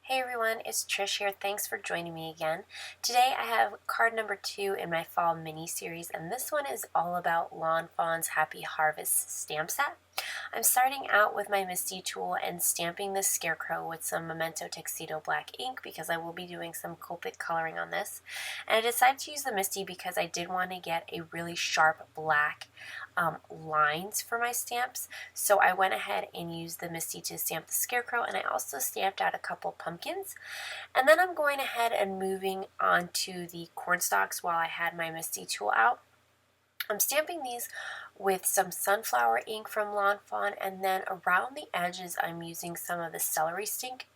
Hey everyone, it's Trish here. Thanks for joining me again. Today I have card number 2 in my fall mini series, and this one is all about Lawn Fawn's Happy Harvest stamp set. I'm starting out with my Misty tool and stamping this scarecrow with some Memento Tuxedo black ink because I will be doing some Copic coloring on this. And I decided to use the Misty because I did want to get a really sharp black lines for my stamps. So I went ahead and used the Misty to stamp the scarecrow, and I also stamped out a couple pumpkins. And then I'm going ahead and moving on to the cornstalks while I had my Misty tool out. I'm stamping these with some sunflower ink from Lawn Fawn, and then around the edges I'm using some of the celery stick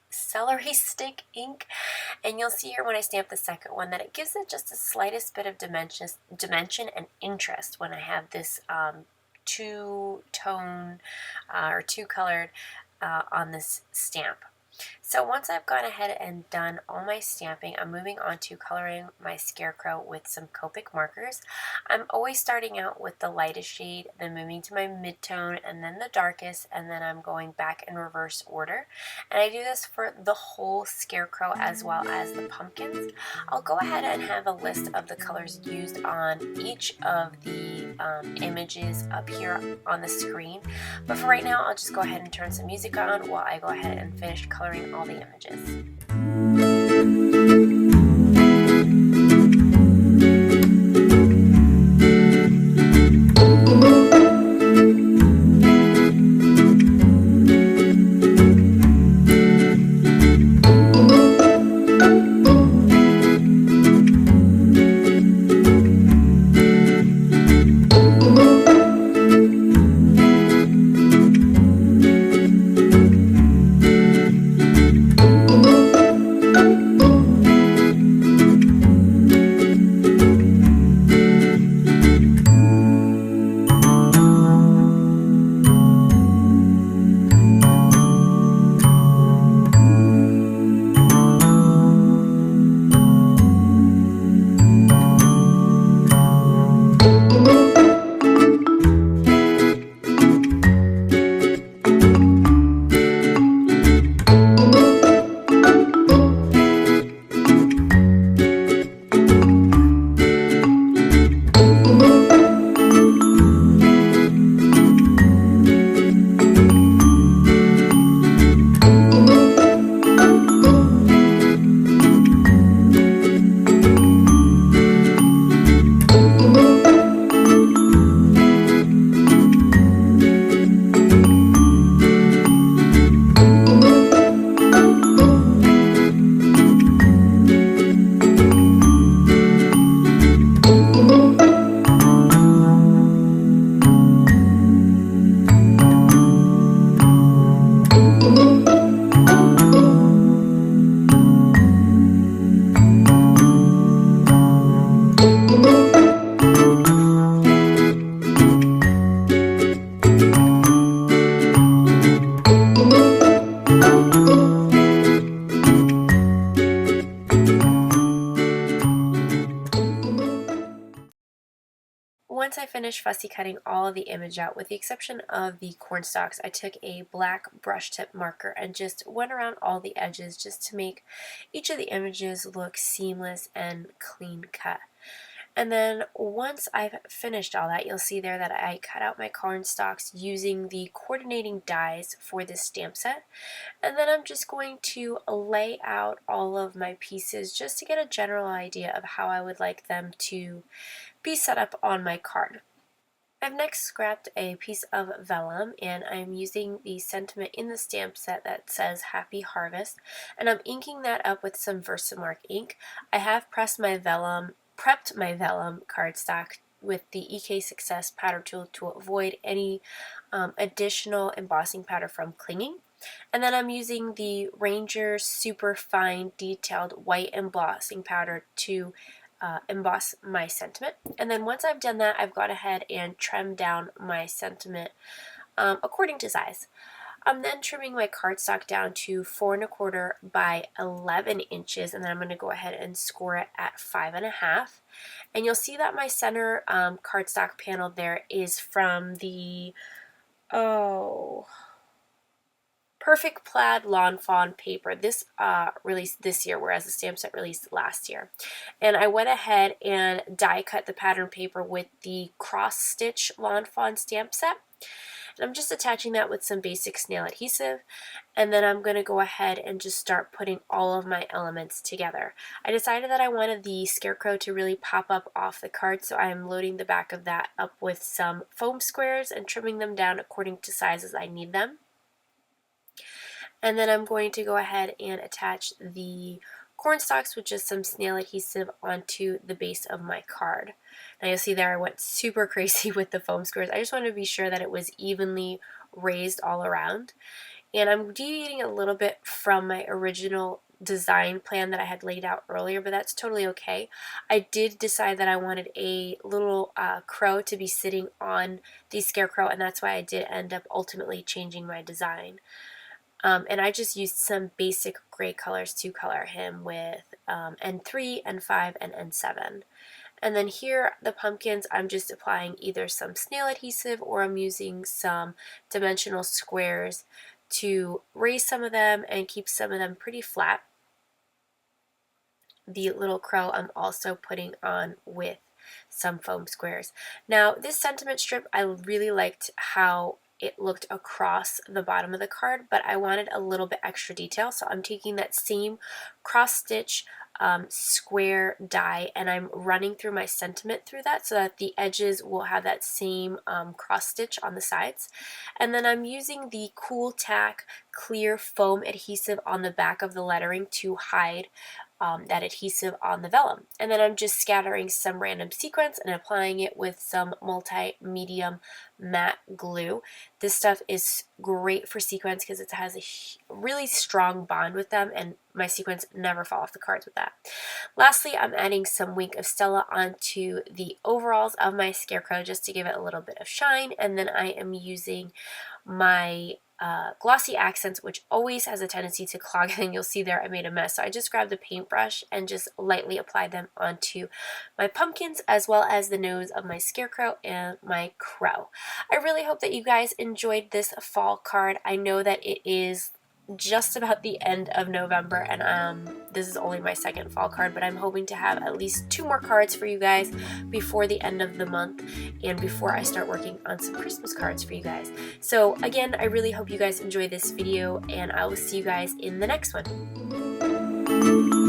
ink, and you'll see here when I stamp the second one that it gives it just the slightest bit of dimension and interest when I have this two-tone or two-colored on this stamp. So once I've gone ahead and done all my stamping, I'm moving on to coloring my scarecrow with some Copic markers. I'm always starting out with the lightest shade, then moving to my mid-tone, and then the darkest, and then I'm going back in reverse order. And I do this for the whole scarecrow as well as the pumpkins. I'll go ahead and have a list of the colors used on each of the images up here on the screen. But for right now, I'll just go ahead and turn some music on while I go ahead and finish coloring all the images. Once I finished fussy cutting all of the image out, with the exception of the cornstalks, I took a black brush tip marker and just went around all the edges just to make each of the images look seamless and clean cut. And then once I've finished all that, you'll see there that I cut out my cornstalks using the coordinating dies for this stamp set. And then I'm just going to lay out all of my pieces just to get a general idea of how I would like them to be set up on my card. I've next scrapped a piece of vellum, and I'm using the sentiment in the stamp set that says Happy Harvest, and I'm inking that up with some Versamark ink. I have prepped my vellum cardstock with the EK Success powder tool to avoid any additional embossing powder from clinging. And then I'm using the Ranger Super Fine Detailed White Embossing Powder to emboss my sentiment. And then once I've done that, I've gone ahead and trimmed down my sentiment according to size. I'm then trimming my cardstock down to 4 1/4 by 11 inches, and then I'm going to go ahead and score it at 5 1/2. And you'll see that my center cardstock panel there is from the, Perfect Plaid Lawn Fawn paper. This released this year, whereas the stamp set released last year. And I went ahead and die cut the pattern paper with the cross stitch Lawn Fawn stamp set. And I'm just attaching that with some basic snail adhesive, and then I'm going to go ahead and just start putting all of my elements together. I decided that I wanted the scarecrow to really pop up off the card, so I'm loading the back of that up with some foam squares and trimming them down according to sizes I need them. And then I'm going to go ahead and attach the cornstalks with just some snail adhesive onto the base of my card. Now you'll see there I went super crazy with the foam squares. I just wanted to be sure that it was evenly raised all around. And I'm deviating a little bit from my original design plan that I had laid out earlier, but that's totally okay. I did decide that I wanted a little crow to be sitting on the scarecrow, and that's why I did end up ultimately changing my design. And I just used some basic gray colors to color him with N3, N5, and N7. And then here, the pumpkins, I'm just applying either some snail adhesive or I'm using some dimensional squares to raise some of them and keep some of them pretty flat. The little crow I'm also putting on with some foam squares. Now, this sentiment strip, I really liked how it looked across the bottom of the card, but I wanted a little bit extra detail, so I'm taking that same cross stitch square die and I'm running through my sentiment through that so that the edges will have that same cross stitch on the sides. And then I'm using the Cool Tack clear foam adhesive on the back of the lettering to hide that adhesive on the vellum. And then I'm just scattering some random sequins and applying it with some multi-medium matte glue. This stuff is great for sequins because it has a really strong bond with them, and my sequins never fall off the cards with that. Lastly, I'm adding some Wink of Stella onto the overalls of my scarecrow just to give it a little bit of shine, and then I am using my glossy accents, which always has a tendency to clog, and you'll see there I made a mess. So I just grabbed a paintbrush and just lightly applied them onto my pumpkins as well as the nose of my scarecrow and my crow. I really hope that you guys enjoyed this fall card. I know that it is just about the end of November, and this is only my second fall card, but I'm hoping to have at least 2 more cards for you guys before the end of the month and before I start working on some Christmas cards for you guys. So again, I really hope you guys enjoy this video, and I will see you guys in the next one.